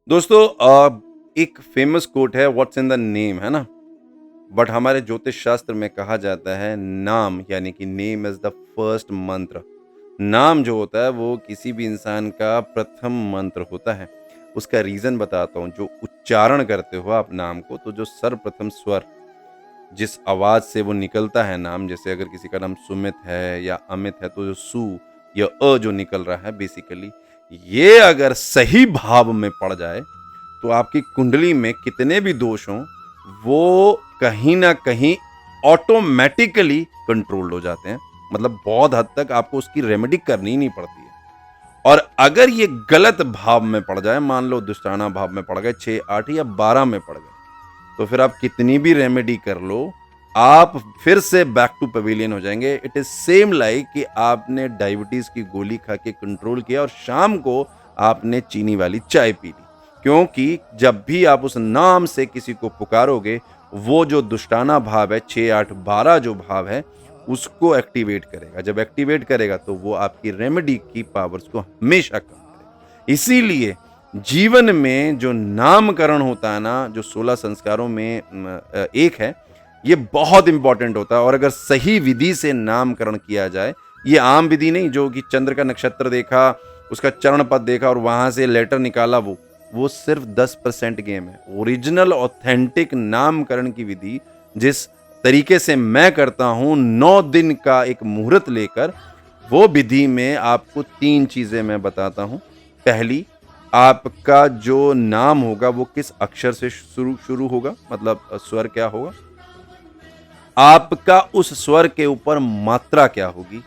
दोस्तों एक famous quote है व्हाट्स इन द नेम, है ना? बट हमारे ज्योतिष शास्त्र में कहा जाता है नाम यानी कि नेम इज़ द फर्स्ट मंत्र। नाम जो होता है वो किसी भी इंसान का प्रथम मंत्र होता है। उसका रीज़न बताता हूँ, जो उच्चारण करते हो आप नाम को, तो जो सर्वप्रथम स्वर जिस आवाज़ से वो निकलता है नाम, जैसे अगर किसी का नाम सुमित है या अमित है तो जो सु या जो निकल रहा है बेसिकली, ये अगर सही भाव में पड़ जाए तो आपकी कुंडली में कितने भी दोष हों, वो कहीं न कहीं ऑटोमैटिकली कंट्रोल्ड हो जाते हैं। मतलब बहुत हद तक आपको उसकी रेमेडी करनी ही नहीं पड़ती है। और अगर ये गलत भाव में पड़ जाए, मान लो दुष्टाना भाव में पड़ गए, 6, 8 या 12 में पड़ गए, तो फिर आप कितनी भी रेमेडी कर लो, आप फिर से बैक टू पवेलियन हो जाएँगे। इट इज़ सेम लाइक कि आपने डायबिटीज़ की गोली खा के कंट्रोल किया और शाम को आपने चीनी वाली चाय पी ली। क्योंकि जब भी आप उस नाम से किसी को पुकारोगे, वो जो दुष्टाना भाव है 6, 8, 12 जो भाव है, उसको एक्टिवेट करेगा। जब एक्टिवेट करेगा तो वो आपकी रेमेडी की पावर्स को हमेशा कम करेगा। इसीलिए जीवन में जो नामकरण होता है ना, जो 16 संस्कारों में एक है, ये बहुत इम्पोर्टेंट होता है। और अगर सही विधि से नामकरण किया जाए, ये आम विधि नहीं जो कि चंद्र का नक्षत्र देखा, उसका चरण पद देखा और वहां से लेटर निकाला, वो सिर्फ 10% गेम है। ओरिजिनल ऑथेंटिक नामकरण की विधि जिस तरीके से मैं करता हूँ, 9 दिन का एक मुहूर्त लेकर, वो विधि में आपको 3 चीजें मैं बताता हूँ। पहली, आपका जो नाम होगा वो किस अक्षर से शुरू शुरू होगा, मतलब स्वर क्या होगा। आपका उस स्वर के ऊपर मात्रा क्या होगी।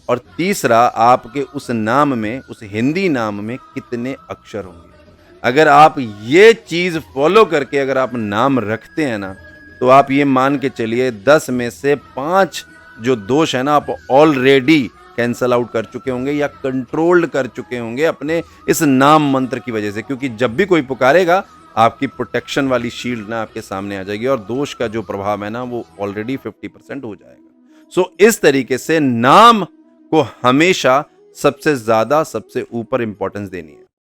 और तीसरा, आपके उस नाम में, उस हिंदी नाम में कितने अक्षर होंगे। अगर आप ये चीज़ फ़ॉलो करके अगर आप नाम रखते हैं ना, तो आप ये मान के चलिए 10 में से 5 जो दोष है ना, आप ऑलरेडी कैंसल आउट कर चुके होंगे या कंट्रोल्ड कर चुके होंगे अपने इस नाम मंत्र की वजह से। क्योंकि जब भी कोई पुकारेगा, आपकी प्रोटेक्शन वाली शील्ड ना आपके सामने आ जाएगी और दोष का जो प्रभाव है ना, वो ऑलरेडी 50% हो जाएगा। सो इस तरीके से नाम को हमेशा सबसे ज़्यादा, सबसे ऊपर इम्पोर्टेंस देनी है।